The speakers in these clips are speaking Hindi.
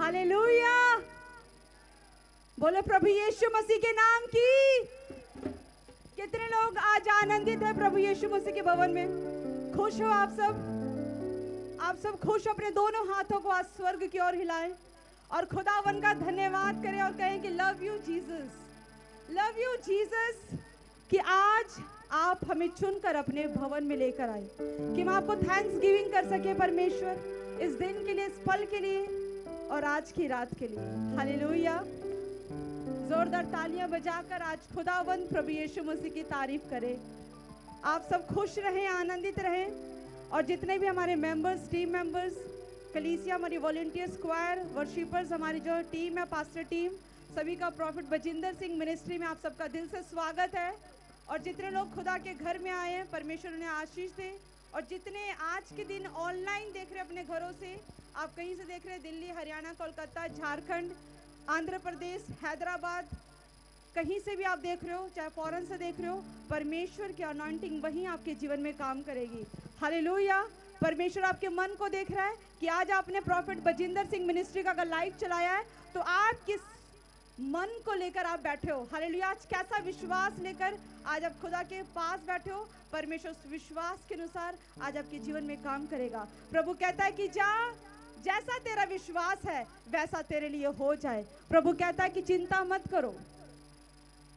हालेलुया। बोलो प्रभु यीशु मसीह के नाम की। कितने लोग आज आनंदित है प्रभु यीशु मसीह के भवन में? खुश हो आप सब? आप सब खुश हो? अपने दोनों हाथों को आज स्वर्ग की ओर हिलाएं और खुदावन का धन्यवाद करें और कहें कि love you Jesus, love you Jesus, कि आज आप हमें चुनकर अपने भवन में लेकर आए, कि हम आपको थैंक्स गिविंग कर सके परमेश्वर, इस दिन के लिए, इस पल के लिए और आज की रात के लिए। हालेलुया। जोरदार तालियां बजाकर आज खुदावंद प्रभु यीशु मसीह की तारीफ करें। आप सब खुश रहें, आनंदित रहें। और जितने भी हमारे मेंबर्स, टीम मेंबर्स, कलीसिया, हमारी वॉलंटियर स्क्वायर, वर्शिपर्स, हमारी जो टीम है, पास्टर टीम, सभी का प्रॉफिट बजिंदर सिंह मिनिस्ट्री में आप सबका दिल से स्वागत है। और जितने लोग खुदा के घर में आए हैं, परमेश्वर उन्हें आशीष दे। और जितने आज के दिन ऑनलाइन देख रहे हैं अपने घरों से, आप कहीं से देख रहे हैं, दिल्ली, हरियाणा, कोलकाता, झारखंड, आंध्र प्रदेश, हैदराबाद, कहीं से भी आप देख रहे हो, चाहे फॉरेन से देख रहे हो, परमेश्वर की अनॉइंटिंग वहीं आपके जीवन में काम करेगी। हालेलुया। परमेश्वर आपके मन को देख रहा है कि आज आपने प्रॉफिट बजिंदर सिंह मिनिस्ट्री का अगर लाइव चलाया है तो आप किस मन को लेकर आप बैठे हो। हालेलुया। आज कैसा विश्वास लेकर आज आप खुदा के पास बैठे हो, परमेश्वर उस विश्वास के अनुसार आज आपके जीवन में काम करेगा। प्रभु कहता है कि जा, जैसा तेरा विश्वास है वैसा तेरे लिए हो जाए। प्रभु कहता है कि चिंता मत करो।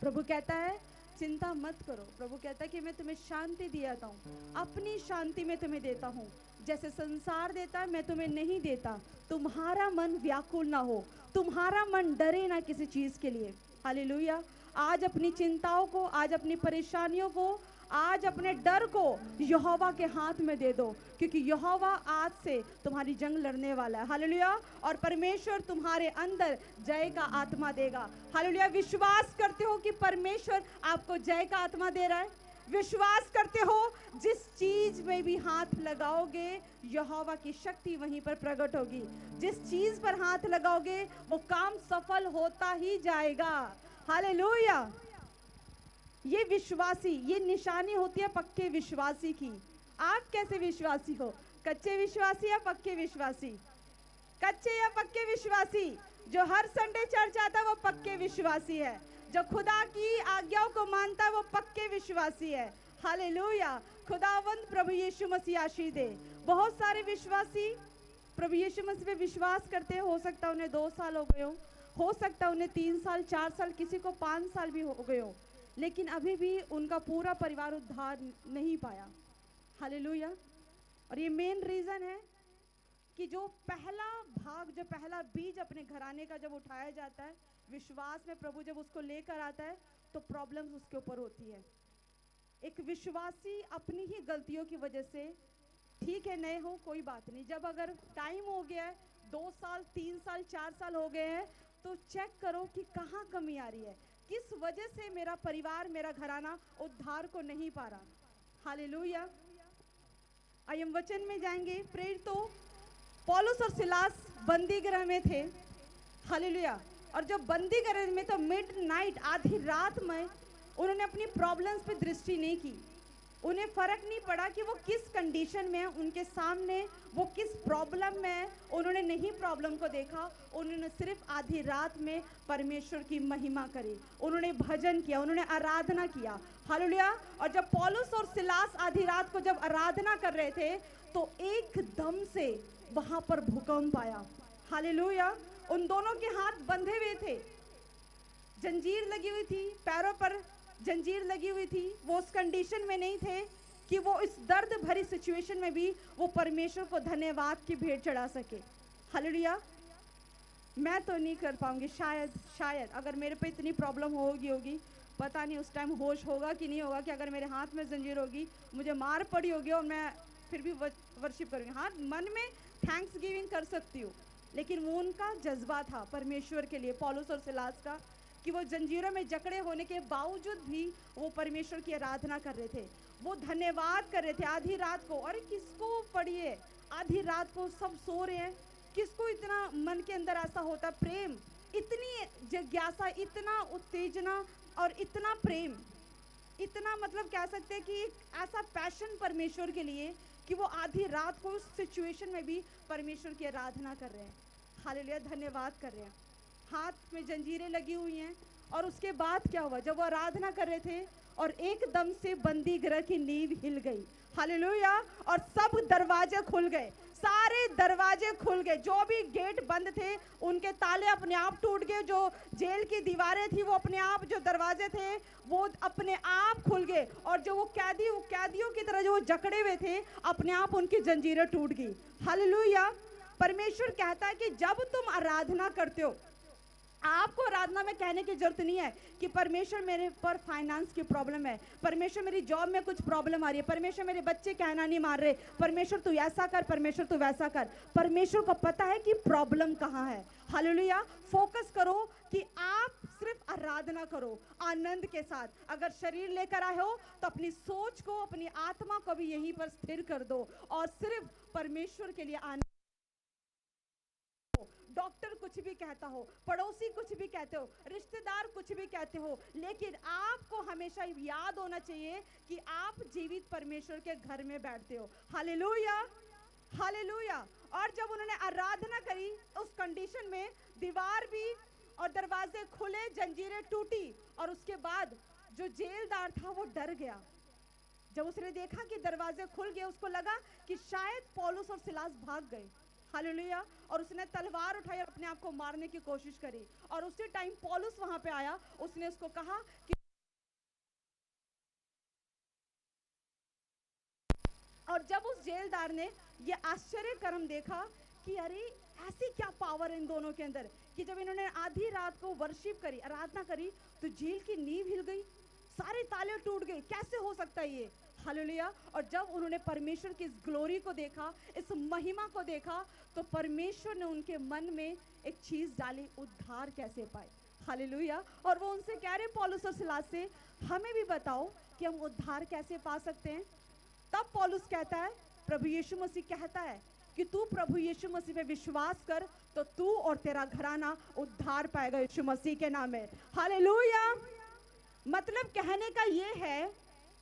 प्रभु कहता है चिंता मत करो। प्रभु कहता है कि मैं तुम्हें शांति देता हूँ, अपनी शांति में तुम्हें देता हूँ। जैसे संसार देता है मैं तुम्हें नहीं देता। तुम्हारा मन व्याकुल ना हो, तुम्हारा मन डरे ना किसी चीज के लिए। हालेलुया। आज अपनी चिंताओं को, आज अपनी परेशानियों को, आज अपने डर को यहोवा के हाथ में दे दो, क्योंकि यहोवा आज से तुम्हारी जंग लड़ने वाला है। हालेलुया। और परमेश्वर तुम्हारे अंदर जय का आत्मा देगा। हालेलुया। विश्वास करते हो कि परमेश्वर आपको जय का आत्मा दे रहा है? विश्वास करते हो जिस चीज में भी हाथ लगाओगे यहोवा की शक्ति वहीं पर प्रकट होगी। जिस चीज पर हाथ लगाओगे वो काम सफल होता ही जाएगा। हालेलुया। ये विश्वासी, ये निशानी होती है पक्के विश्वासी की। आप कैसे विश्वासी हो? कच्चे विश्वासी या पक्के विश्वासी? कच्चे या पक्के विश्वासी? जो हर संडे चर्च आता है वो पक्के विश्वासी है। जो खुदा की आज्ञाओं को मानता है वो पक्के विश्वासी है। हालेलुया। खुदावंद प्रभु यीशु मसीह आशीष दे। बहुत सारे विश्वासी प्रभु यीशु मसीह पे विश्वास करते हैं। हो सकता है उन्हें 2 साल हो गए हो सकता है उन्हें 3 साल, 4 साल, किसी को 5 साल भी हो गए हो, लेकिन अभी भी उनका पूरा परिवार उद्धार नहीं पाया। हालेलुया। और ये मेन रीजन है कि जो पहला भाग, जो पहला बीज अपने घराने का जब उठाया जाता है विश्वास में, प्रभु जब उसको लेकर आता है तो प्रॉब्लम्स उसके ऊपर होती है। एक विश्वासी अपनी ही गलतियों की वजह से, ठीक है नए हो कोई बात नहीं, जब अगर टाइम हो गया है 2 साल, 3 साल, 4 साल हो गए हैं, तो चेक करो कि कहाँ कमी आ रही है, किस वजह से मेरा परिवार, मेरा घराना उद्धार को नहीं पा रहा। हालेलुया। आइए हम वचन में जाएंगे। प्रेरित तो पौलुस और सिलास बंदी गृह में थे। हालेलुया। और जब बंदी गृह में, तो मिडनाइट, आधी रात में उन्होंने अपनी प्रॉब्लम्स पे दृष्टि नहीं की। उन्हें फर्क नहीं पड़ा कि वो किस कंडीशन में है, उनके सामने वो किस प्रॉब्लम में है, उन्होंने नहीं प्रॉब्लम को देखा। उन्होंने सिर्फ आधी रात में परमेश्वर की महिमा करी, उन्होंने भजन किया, उन्होंने आराधना किया। हालेलुया। और जब पौलुस और सिलास आधी रात को जब आराधना कर रहे थे तो एकदम से वहां पर भूकंप आया। हालेलुया। उन दोनों के हाथ बंधे हुए थे, जंजीर लगी हुई थी, पैरों पर जंजीर लगी हुई थी। वो उस कंडीशन में नहीं थे कि वो इस दर्द भरी सिचुएशन में भी वो परमेश्वर को धन्यवाद की भेंट चढ़ा सके। हालेलुया। मैं तो नहीं कर पाऊंगी, शायद अगर मेरे पे इतनी प्रॉब्लम होगी, पता नहीं उस टाइम होश होगा कि नहीं होगा, कि अगर मेरे हाथ में जंजीर होगी, मुझे मार पड़ी होगी और मैं फिर भी वर्शिप करूंगी। हाँ, मन में थैंक्स गिविंग कर सकती हूँ, लेकिन वो उनका जज्बा था परमेश्वर के लिए, पौलुस और सिलास का, कि वो जंजीरों में जकड़े होने के बावजूद भी वो परमेश्वर की आराधना कर रहे थे, वो धन्यवाद कर रहे थे आधी रात को। और किसको पड़ी है आधी रात को, सब सो रहे हैं, किसको इतना मन के अंदर ऐसा होता प्रेम, इतनी जिज्ञासा, इतना उत्तेजना और इतना प्रेम, इतना मतलब कह सकते हैं कि ऐसा पैशन परमेश्वर के लिए कि वो आधी रात को उस सिचुएशन में भी परमेश्वर की आराधना कर रहे हैं। हालेलुया, धन्यवाद कर रहे हैं। हाथ में जंजीरें लगी हुई हैं। और उसके बाद क्या हुआ, जब वो आराधना कर रहे थे और एकदम से बंदी गृह की नींव हिल गई। हालेलुया, और सब दरवाजे खुल गए, सारे दरवाजे खुल गए, जो भी गेट बंद थे उनके ताले अपने आप टूट गए, जो जेल की दीवारें थी वो अपने आप, जो दरवाजे थे वो अपने आप खुल गए, और जो वो कैदियों की तरह जो वो जकड़े हुए थे अपने आप उनकी जंजीरें टूट गई। हालेलुया। परमेश्वर कहता है कि जब तुम आराधना करते हो, आपको आराधना में कहने की जरूरत नहीं है कि परमेश्वर मेरे पर फाइनेंस की प्रॉब्लम है, परमेश्वर मेरी जॉब में कुछ प्रॉब्लम आ रही है, परमेश्वर मेरे बच्चे कहना नहीं मार रहे, परमेश्वर तू ऐसा कर, परमेश्वर तू वैसा कर। परमेश्वर को पता है कि प्रॉब्लम कहाँ है। हालेलुया। फोकस करो कि आप सिर्फ आराधना करो आनंद के साथ। अगर शरीर लेकर आए हो तो अपनी सोच को, अपनी आत्मा को भी यहीं पर स्थिर कर दो और सिर्फ परमेश्वर के लिए आनंद। डॉक्टर कुछ भी कहता हो, पड़ोसी कुछ भी कहते हो, रिश्तेदार कुछ भी कहते हो, लेकिन आपको हमेशा याद होना चाहिए कि आप जीवित परमेश्वर के घर में बैठते हो। Hallelujah, hallelujah. और जब उन्होंने आराधना करी उस कंडीशन में, दीवार भी और दरवाजे खुले, जंजीरें टूटी, और उसके बाद जो जेलदार था वो डर गया। जब उसने देखा कि दरवाजे खुल गए, उसको लगा कि शायद पौलुस और सिलास भाग गए। हालेलुया। और उसने तलवार उठाई और अपने आप को मारने की कोशिश करी, और उसी टाइम पौलुस वहां पे आया, उसने उसको कहा कि, और जब उस जेलदार ने ये आश्चर्य कर्म देखा कि अरे ऐसी क्या पावर है इन दोनों के अंदर, कि जब इन्होंने आधी रात को वर्शिप करी, आराधना करी, तो जेल की नींव हिल गई, सारे ताले टूट गए, कैसे हो सकता है ये। हालेलुया। और जब उन्होंने परमेश्वर की इस ग्लोरी को देखा, इस महिमा को देखा, तो परमेश्वर ने उनके मन में एक चीज डाली, उद्धार कैसे पाए। हालेलुया। और वो उनसे कह रहे, पौलुस और सिलास से, हमें भी बताओ कि हम उद्धार कैसे पा सकते हैं। तब पौलुस कहता है, प्रभु यीशु मसीह कहता है कि तू प्रभु यीशु मसीह पे विश्वास कर तो तू और तेरा घराना उद्धार पाएगा यीशु मसीह के नाम में। हालेलुया। मतलब कहने का ये है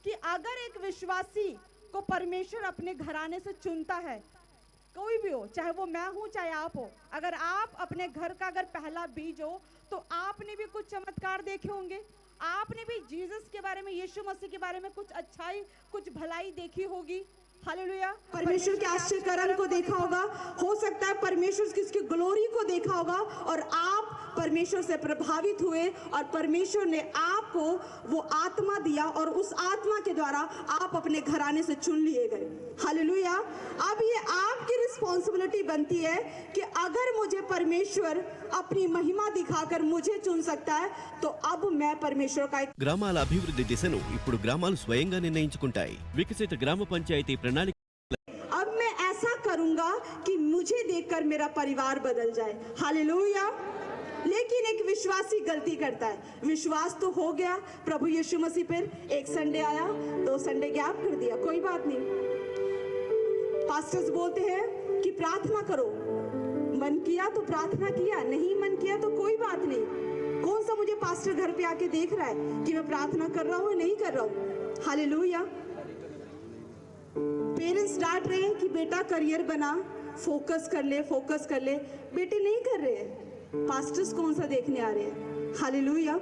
कि अगर एक विश्वासी को परमेश्वर अपने घराने से चुनता है, कोई भी हो, चाहे वो मैं हूं चाहे आप हो, अगर आप अपने घर का अगर पहला बीज हो, तो आपने भी कुछ चमत्कार देखे होंगे, आपने भी जीसस के बारे में, यीशु मसीह के बारे में कुछ अच्छाई, कुछ भलाई देखी होगी। हालेलुया। परमेश्वर के आश्चर्य कर्म को देखा होगा, हो सकता है परमेश्वर की उसकी ग्लोरी को देखा होगा, और आप परमेश्वर से प्रभावित हुए और परमेश्वर ने आपको वो आत्मा दिया और उस आत्मा के द्वारा आप अपने घराने से चुन लिए गए। हालेलुया। अब ये आपकी रिस्पॉन्सिबिलिटी बनती है कि अगर मुझे परमेश्वर अपनी महिमा दिखाकर मुझे चुन सकता है, तो अब मैं परमेश्वर का గ్రామాల అభివృద్ధి దిశను ఇప్పుడు గ్రామాలు స్వయంగా నిర్ణయించుకుంటాయి. వికసిత గ్రామ పంచాయతీ ప్రణాళిక अब मैं ऐसा करूंगा कि मुझे देखकर मेरा परिवार बदल जाए। हालेलुया। लेकिन एक विश्वासी गलती करता है, विश्वास तो हो गया प्रभु यीशु मसीह पर, एक संडे आया, 2 संडे गैप कर दिया, कोई बात नहीं। पास्टर्स बोलते हैं कि प्रार्थना करो, मन किया तो प्रार्थना किया, नहीं मन किया तो कोई बात नहीं। कौन सा मुझे पास्टर घर पे आके देख रहा है कि मैं प्रार्थना कर रहा हूँ नहीं कर रहा हूँ। हालेलुया। पेरेंट्स डांट रहे हैं कि बेटा करियर बना, फोकस कर ले, फोकस कर ले, बेटे नहीं कर रहे हैं। पास्टर्स कौन सा देखने आ रहे हैं। हालेलुया।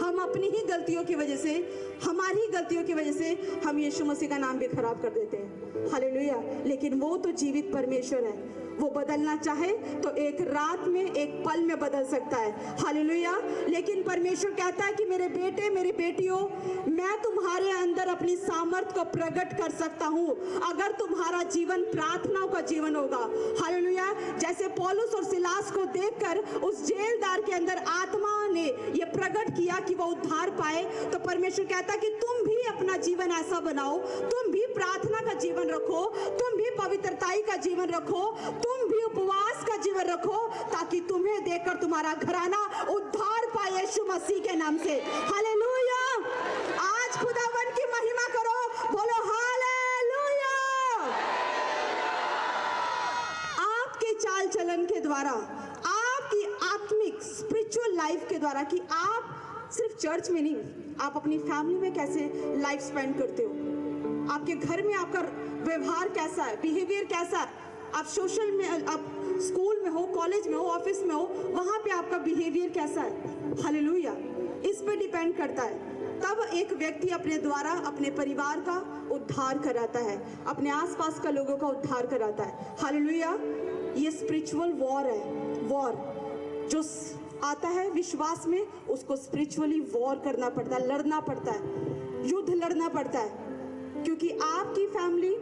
हम अपनी ही गलतियों की वजह से, हमारी ही गलतियों की वजह से हम यीशु मसीह का नाम भी खराब कर देते हैं। हालेलुया। लेकिन वो तो जीवित परमेश्वर है, वो बदलना चाहे तो एक रात में, एक पल में बदल सकता है। हालेलुया। लेकिन परमेश्वर कहता है कि मेरे बेटे, मेरी बेटियों, मैं तुम्हारे अंदर अपनी सामर्थ को प्रकट कर सकता हूँ अगर तुम्हारा जीवन प्रार्थनाओं का जीवन होगा। हालेलुया। जैसे पौलुस और सिलास को देखकर उस जेलदार के अंदर आत्मा ने ये प्रकट किया कि वो उद्धार पाए, तो परमेश्वर कहता है कि तुम भी अपना जीवन ऐसा बनाओ, तुम भी प्रार्थना का जीवन रखो, तुम भी पवित्रताई का जीवन रखो, तुम भी उपवास का जीवन रखो, ताकि तुम्हें देखकर तुम्हारा घराना उद्धार पाए यीशु मसीह के नाम से। हालेलुया। आज खुदावन की महिमा करो, बोलो हालेलुया। आपके चाल चलन के द्वारा, आपकी आत्मिक स्पिरिचुअल लाइफ के द्वारा, कि आप सिर्फ चर्च में नहीं, आप अपनी फैमिली में कैसे लाइफ स्पेंड करते हो, आपके घर में आपका व्यवहार कैसा है, बिहेवियर कैसा है, आप सोशल में, आप स्कूल में में हो, कॉलेज में हो, ऑफिस में हो, वहां पे आपका बिहेवियर कैसा है। हालेलुया, इस पे डिपेंड करता है। तब एक व्यक्ति अपने द्वारा अपने परिवार का उद्धार कराता है, अपने आसपास का लोगों का उद्धार कराता है। हालेलुया, ये स्पिरिचुअल वॉर है। वॉर जो आता है विश्वास में, उसको स्पिरिचुअली वॉर करना पड़ता है, लड़ना पड़ता है, युद्ध लड़ना पड़ता है, क्योंकि आपकी फैमिली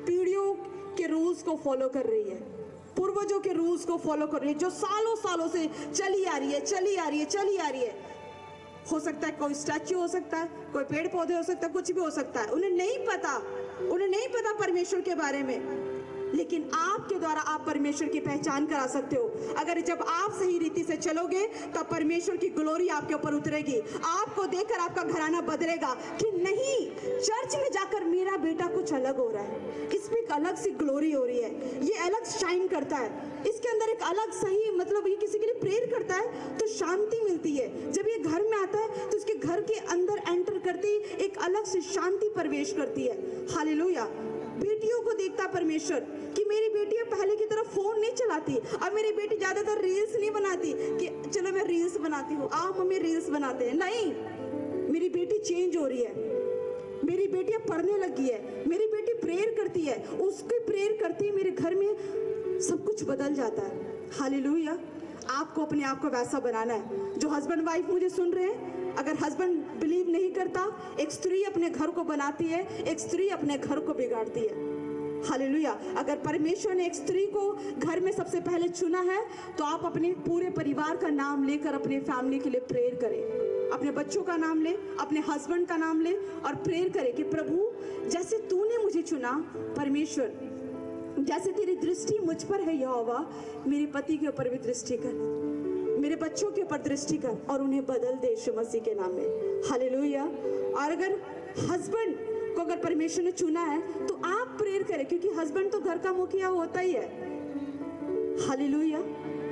पीढ़ियों के रूल्स को फॉलो कर रही है, पूर्वजों के रूल्स को फॉलो कर रही है, जो सालों सालों से चली आ रही है, चली आ रही है, चली आ रही है। हो सकता है कोई स्टैच्यू हो सकता है, कोई पेड़ पौधे हो सकता है, कुछ भी हो सकता है। उन्हें नहीं पता परमेश्वर के बारे में, लेकिन आपके द्वारा आप परमेश्वर की पहचान करा सकते हो। अगर जब आप सही रीति से चलोगे तब परमेश्वर की ग्लोरी आपके ऊपर उतरेगी। आपको देखकर आपका घराना बदलेगा कि नहीं, चर्च में जाकर मेरा बेटा कुछ अलग हो रहा है, इसमें एक अलग सी ग्लोरी हो रही है, ये अलग शाइन करता है, इसके अंदर एक अलग सही मतलब ये किसी के लिए प्रेयर करता है तो शांति मिलती है। जब ये घर में आता है तो इसके घर के अंदर एंटर करते ही एक अलग से शांति प्रवेश करती है। हालेलुया, बेटियों को देखता परमेश्वर कि मेरी बेटी अब पहले की तरह फोन नहीं चलाती, अब मेरी बेटी ज्यादातर रील्स नहीं बनाती कि चलो मैं रील्स बनाती हूँ, आप मम्मी रील्स बनाते हैं, नहीं, मेरी बेटी चेंज हो रही है, मेरी बेटी अब पढ़ने लगी है, मेरी बेटी प्रेयर करती है, उसके प्रेयर करते ही मेरे घर में सब कुछ बदल जाता है। हालेलुया, आपको अपने आप को वैसा बनाना है। जो हस्बैंड वाइफ मुझे सुन रहे हैं, अगर हस्बैंड बिलीव नहीं करता, एक स्त्री अपने घर को बनाती है, एक स्त्री अपने घर को बिगाड़ती है। हालेलुया, अगर परमेश्वर ने एक स्त्री को घर में सबसे पहले चुना है तो आप अपने पूरे परिवार का नाम लेकर अपने फैमिली के लिए प्रेयर करें, अपने बच्चों का नाम ले, अपने हस्बैंड का नाम ले और प्रेयर करें कि प्रभु जैसे तूने मुझे चुना, परमेश्वर जैसे तेरी दृष्टि मुझ पर है यहोवा, मेरे पति के ऊपर भी दृष्टि कर, मेरे बच्चों के ऊपर दृष्टि कर और उन्हें बदल दे यीशु मसीह के नाम में। हालेलुया। और अगर हस्बैंड को अगर परमेश्वर ने चुना है तो आप प्रेयर करें, क्योंकि हस्बैंड तो घर का मुखिया होता ही है। हालेलुया,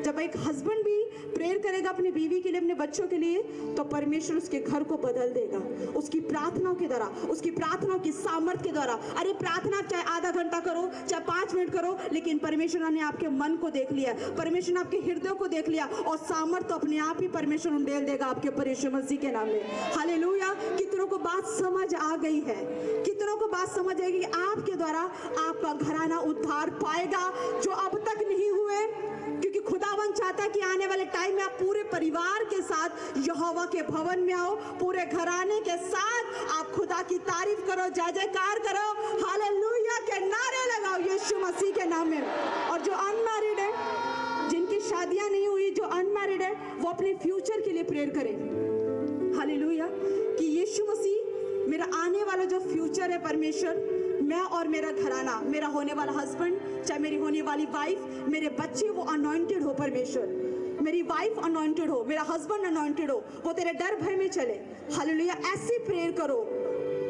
जब एक हस्बैंड भी प्रेयर करेगा अपनी बीवी के लिए, अपने बच्चों के लिए, तो परमेश्वर उसके घर को बदल देगा, उसकी प्रार्थनाओं के द्वारा, उसकी प्रार्थनाओं की सामर्थ के द्वारा। अरे प्रार्थना चाहे आधा घंटा करो, चाहे 5 मिनट करो, लेकिन परमेश्वर ने आपके मन को देख लिया, परमेश्वर ने आपके हृदय को देख लिया और सामर्थ तो अपने आप ही परमेश्वर उंडेल देगा आपके ऊपर यीशु मसीह के नाम में। हालेलुया, कितनों को बात समझ आ गई है, कितनों को बात समझ आएगी कि आपके द्वारा आपका घराना उद्धार पाएगा जो अब तक नहीं हुए, क्योंकि खुदावन चाहता है कि आने वाले टाइम में आप पूरे परिवार के साथ यहोवा के भवन में आओ, पूरे घराने के साथ आप खुदा की तारीफ करो, जय जयकार करो, हालेलुया के नारे लगाओ यीशु मसीह के नाम में। और जो अनमैरिड है, जिनकी शादियां नहीं हुई, जो अनमैरिड है, वो अपने फ्यूचर के लिए प्रेयर करें। हालेलुया, कि यीशु मसीह मेरा आने वाला जो फ्यूचर है, परमेश्वर मैं और मेरा घराना, मेरा होने वाला हस्बैंड, चाहे मेरी होने वाली वाइफ, मेरे बच्चे वो अनॉइंटेड हो परमेश्वर, मेरी वाइफ अनॉइंटेड हो, मेरा हस्बैंड अनॉइंटेड हो, वो तेरे डर भय में चले। हालेलुया, ऐसे प्रेयर करो,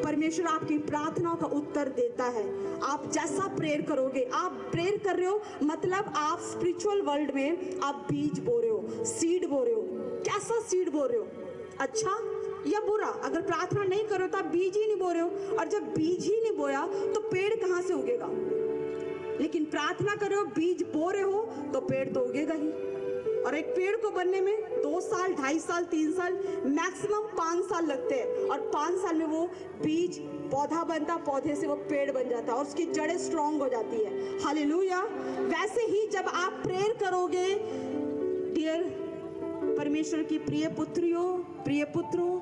परमेश्वर आपकी प्रार्थनाओं का उत्तर देता है। आप जैसा प्रेयर करोगे, आप प्रेयर कर रहे हो मतलब आप स्पिरिचुअल वर्ल्ड में आप बीज बो रहे हो, सीड बो रहे हो। कैसा सीड बो रहे हो, अच्छा या बुरा? अगर प्रार्थना नहीं करो तो आप बीज ही नहीं बो रहे हो, और जब बीज ही नहीं बोया तो पेड़ कहां से उगेगा? लेकिन प्रार्थना करो, बीज बो रहे हो तो पेड़ तो उगेगा ही। और एक पेड़ को बनने में 2 साल, 2.5 साल, 3 साल, मैक्सिमम 5 साल लगते हैं, और 5 साल में वो बीज पौधा बनता, पौधे से वो पेड़ बन जाता है और उसकी जड़ें स्ट्रांग हो जाती है। हालेलुया। वैसे ही जब आप प्रेयर करोगे, डियर परमेश्वर की प्रिय पुत्रियों, प्रिय पुत्रों,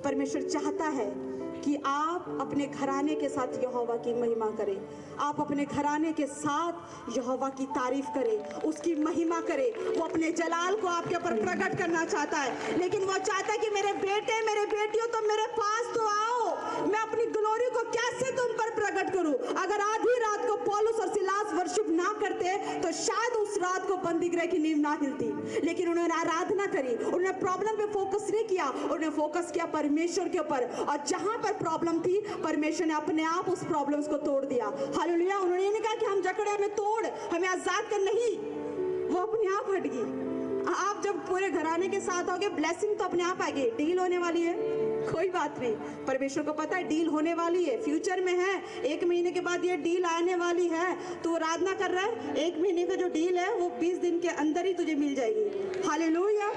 परमेश्वर चाहता है कि आप अपने घराने के साथ यहोवा की महिमा करें, आप अपने घराने के साथ यहोवा की तारीफ करें, उसकी महिमा करें। वो अपने जलाल को आपके ऊपर प्रकट करना चाहता है, लेकिन वो चाहता है कि मेरे बेटे, मेरे बेटियों, तो मेरे पास तो आओ, मैं अपनी ग्लोरी को कैसे तुम पर प्रकट करूं? अगर आधी रात को पौलुस और सिलास वर्शिप ना करते तो शायद उस रात को बंदी गृह की नींव ना हिलती, लेकिन उन्होंने आराधना करी, उन्होंने प्रॉब्लम पे फोकस नहीं किया, उन्होंने फोकस किया परमेश्वर के ऊपर, और जहां पर प्रॉब्लम थी परमेश्वर ने अपने आप उस प्रॉब्लम्स को तोड़ दिया। हालेलुया। उन्होंने नहीं कहा कि हम जकड़े, हमें तोड़, हमें आजाद कर, नहीं, वो अपने आप हट गई। आप जब पूरे घराने के साथ आओगे, ब्लेसिंग तो अपने आप आएगी। डील होने वाली है, कोई बात नहीं, परमेश्वर को पता है डील होने वाली है, फ्यूचर में है, 1 महीने के बाद ये डील आने वाली है। तो आराधना कर रहा है, 1 महीने का जो डील है वो 20 दिन के अंदर ही तुझे मिल जाएगी। हालेलुया।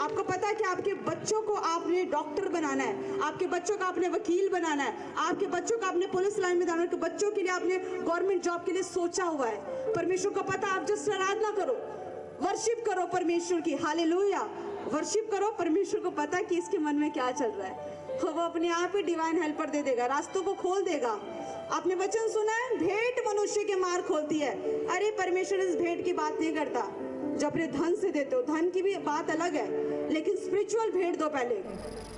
आपको पता है कि आपके बच्चों को आपने डॉक्टर बनाना है, आपके बच्चों को आपने वकील बनाना है, आपके बच्चों को आपने पुलिस लाइन में जाना है, बच्चों के लिए आपने गवर्नमेंट जॉब के लिए सोचा हुआ है। परमेश्वर को पता है, आप जस्ट आराधना करो, वर्शिप करो परमेश्वर की। हालेलुया। वर्शिप करो, परमेश्वर को पता है कि इसके मन में क्या चल रहा है, वो अपने आप ही डिवाइन हेल्पर दे देगा, रास्तों को खोल देगा। आपने वचन सुना है, भेंट मनुष्य के मार्ग खोलती है। अरे परमेश्वर इस भेंट की बात नहीं करता जो अपने धन से देते हो, धन की भी बात अलग है, लेकिन स्पिरिचुअल भेंट दो पहले।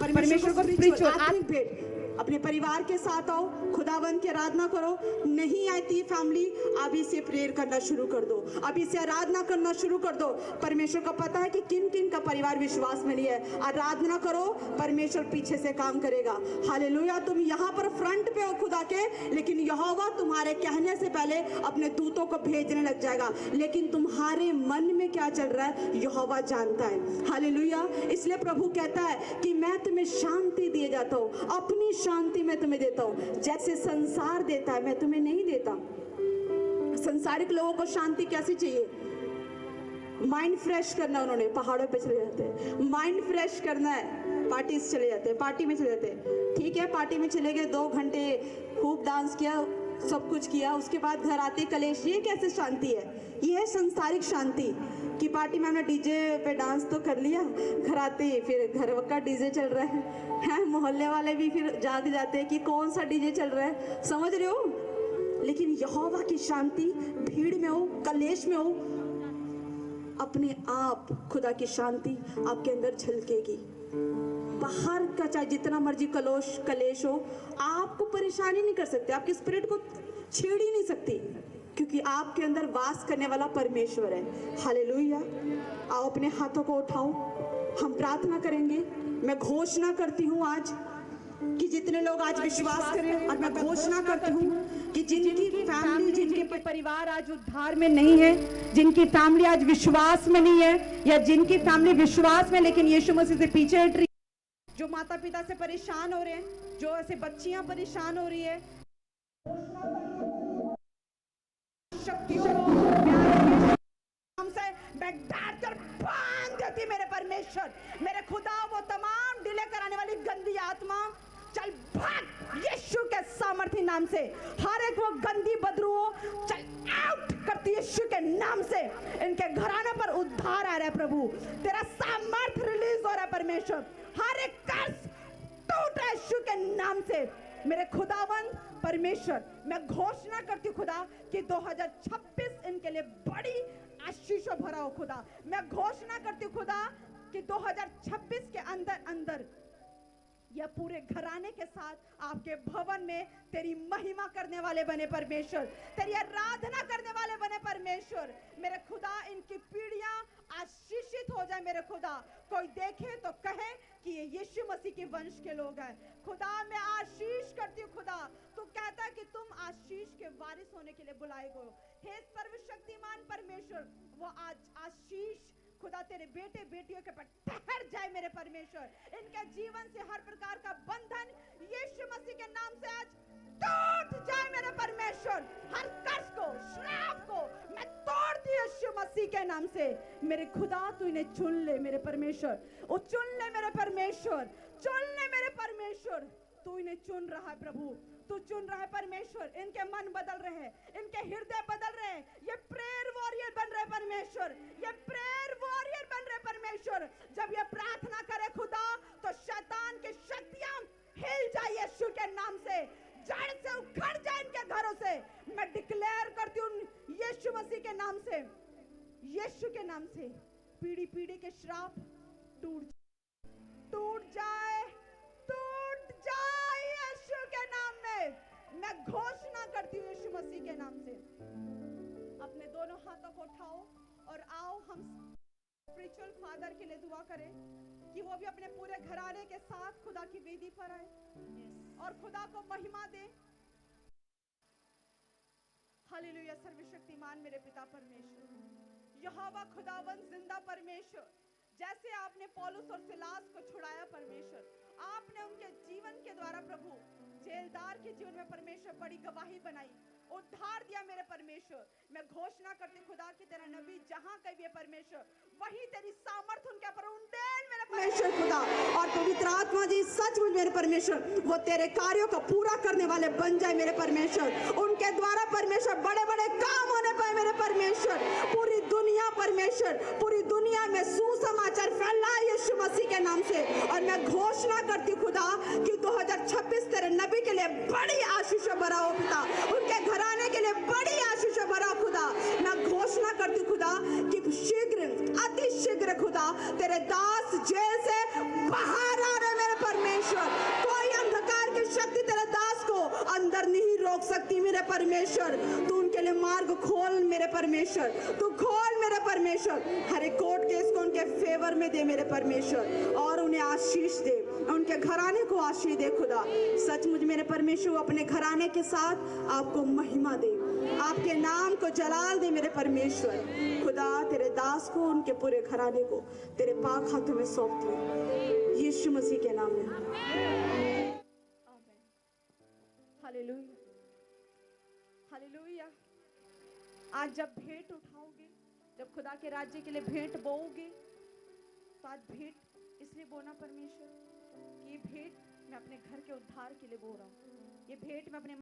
परमेश्वर को स्पिरिचुअल आत्मिक भेंट। अपने परिवार के साथ आओ, खुदावंत की आराधना करो। नहीं आती फैमिली, अभी से प्रेयर करना शुरू कर दो, अभी से आराधना करना शुरू कर दो। परमेश्वर को पता है कि किन किन का परिवार विश्वास में नहीं है। आराधना करो, परमेश्वर पीछे से काम करेगा। हालेलुया। तुम यहाँ पर फ्रंट पे हो खुदा के, लेकिन यहोवा तुम्हारे कहने से पहले अपने दूतों को भेजने लग जाएगा। लेकिन तुम्हारे मन में क्या चल रहा है यहोवा जानता है। हालेलुया। इसलिए प्रभु कहता है कि मैं तुम्हें शांति दिए जाता हूँ, अपनी शांति मैं तुम्हें देता हूँ। जैसे संसार देता है मैं तुम्हें नहीं देता। संसारिक लोगों को शांति कैसी चाहिए? माइंड फ्रेश करना, उन्होंने पहाड़ों पे चले जाते हैं। माइंड फ्रेश करना है, पार्टी चले जाते हैं, पार्टी में चले जाते हैं। ठीक है, पार्टी में चले गए, 2 घंटे खूब डांस किया, सब कुछ किया, उसके बाद घर आते कलेश। ये कैसे शांति है? ये है संसारिक शांति कि पार्टी में हमने डीजे पे डांस तो कर लिया, घर आते फिर घर का डीजे चल रहा है, मोहल्ले वाले भी फिर जाग जाते हैं कि कौन सा डीजे चल रहा है। समझ रहे हो? लेकिन यहोवा की शांति भीड़ में हो, कलेश में हो, अपने आप खुदा की शांति आपके अंदर झलकेगी। बाहर का चाहे जितना मर्जी कलेश हो, आपको परेशानी नहीं कर सकते, आपके स्पिरिट को छेड़ ही नहीं सकती, क्योंकि आपके अंदर वास करने वाला परमेश्वर है। हालेलुया। आओ अपने हाथों को उठाओ, हम प्रार्थना करेंगे। मैं घोषणा करती हूँ आज कि जितने लोग आज विश्वास करें, और मैं घोषणा करती हूँ कि जिनकी फैमिली, जिनके परिवार आज उद्धार में नहीं है, जिनकी फैमिली आज विश्वास में नहीं है, या जिनकी फैमिली विश्वास में लेकिन यीशु मसीह से पीछे हट रही, जो माता पिता से परेशान हो रहे हैं, जो ऐसे बच्चियां परेशान हो रही है, मेरे परमेश्वर, मेरे खुदा, वो तमाम डिले कराने वाली गंदी आत्मा चल भाग यीशु के सामर्थ्य नाम से। हर एक वो गंदी बदबू चल आउट करती यीशु के नाम से। इनके घराने पर उद्धार आ रहा है प्रभु, तेरा सामर्थ्य रिलीज हो रहा है परमेश्वर। हर एक कर्ज टूट रहा है यीशु के नाम से। मेरे खुदावन परमेश्वर, मैं घोषणा करती हूँ खुदा कि 2026 इनके लिए बड़ी आशीषों भरा हो खुदा। मैं घोषणा करती हूँ खुदा कि 2026 के अंदर यह पूरे घराने के साथ आपके भवन में तेरी महिमा करने वाले बने परमेश्वर, तेरी आराधना करने वाले बने परमेश्वर। मेरे खुदा, इनकी पीढ़ियां आशीषित हो जाए मेरे खुदा। कोई देखे तो कहे कि ये यीशु मसीह के वंश के लोग हैं। खुदा मैं आशीष करती हूँ खुदा, तू कहता है कि तुम आशीष के वारिस होने के लिए बुलाए गए हो। हे सर्वशक्तिमान परमेश्वर, वो आज आशीष खुदा तेरे बेटे बेटियों के पर ठहर जाए मेरे परमेश्वर। इनके जीवन से हर प्रकार का बंधन यीशु मसीह के नाम से आज टूट जाए मेरे परमेश्वर। हर कर्ज को, श्राप को मैं तोड़ दी यीशु मसीह के नाम से। मेरे खुदा तू इन्हें चुन ले मेरे परमेश्वर, वो चुन ले मेरे परमेश्वर, चुन ले मेरे परमेश्वर। तू इन्हें चुन रहा है प्रभु, तू चुन रहा है परमेश्वर। इनके मन बदल रहे हैं, इनके हृदय बदल रहे हैं। ये प्रेयर वॉरियर बन रहे परमेश्वर, ये प्रेयर वॉरियर बन रहे परमेश्वर। जब ये प्रार्थना करे खुदा तो शैतान की शक्तियां हिल जाए यीशु के नाम से, जड़ से उखड़ जाए इनके घरों से। मैं डिक्लेयर करती हूँ यीशु मसीह के नाम से, यीशु के नाम से पीढ़ी पीढ़ी के श्राप टूट जाए, टूट जाए यीशु के नाम में। मैं घोषणा करती हूँ यीशु मसीह के नाम से। अपने दोनों हाथों को उठाओ और आओ हम स्पिरिचुअल फादर के लिए दुआ करें कि वो भी अपने पूरे घराने के साथ खुदा की वेदी पर आए और खुदा को महिमा दे। हालेलुया। सर्वशक्तिमान मेरे पिता परमेश्वर, यहोवा खुदावन जिंदा परमेश्वर, जैसे आपने पौलुस और सिलास को छुड़ाया परमेश्वर, आपने उनके जीवन के द्वारा प्रभु जेलदार के जीवन में परमेश्वर बड़ी गवाही बनाई, उद्धार दिया मेरे परमेश्वर। मैं घोषणा करती खुदा कि तेरा नबी जहां कहीं भी परमेश्वर, वही तेरी सामर्थ उनके ऊपर उंडेल मेरे परमेश्वर खुदा। और पवित्र आत्मा जी सचमुच मेरे परमेश्वर वो तेरे कार्यों को पूरा करने वाले बन जाए मेरे परमेश्वर। उनके द्वारा परमेश्वर बड़े बड़े काम होने पाए मेरे परमेश्वर। पूरी दुनिया परमेश्वर, पूरी दुनिया में सुसमाचार फैलाए यीशु मसीह के नाम से। और मैं घोषणा करती खुदा कि 2026 तेरे नबी के लिए बड़ी आशीष भरा हो पिता, उनके घराने के लिए बड़ी आशीष भरा खुदा। मैं घोषणा करती खुदा कि शीघ्र, अति शीघ्र खुदा तेरे दास जेल से बाहर आ रहे मेरे परमेश्वर। कोई अंधकार की शक्ति तेरे दास को अंदर नहीं रोक सकती मेरे परमेश्वर। तू उनके लिए मार्ग खोल मेरे परमेश्वर, तू खोल मेरे परमेश्वर। हर एक कोर्ट केस को उनके फेवर में दे मेरे परमेश्वर, और उन्हें आशीष दे, उनके घराने को आशीष दे खुदा। सचमुच मेरे परमेश्वर अपने घराने के साथ आपको महिमा दे, आपके नाम को जलाल दे मेरे परमेश्वर। खुदा तेरे दास को, उनके पूरे घराने को तेरे पाक हाथों में सौंपती हूं यीशु मसीह के नाम में। आमीन। Hallelujah, hallelujah. आज जब भेंट उठाओगे, जब खुदा के राज्य के लिए भेंट बोओगे, तो आज भेंट इसलिए बोना परमेश्वर कि ये भेंट मैं अपने घर के उद्धार के लिए बो रहा हूँ, ये भेंट मैं अपने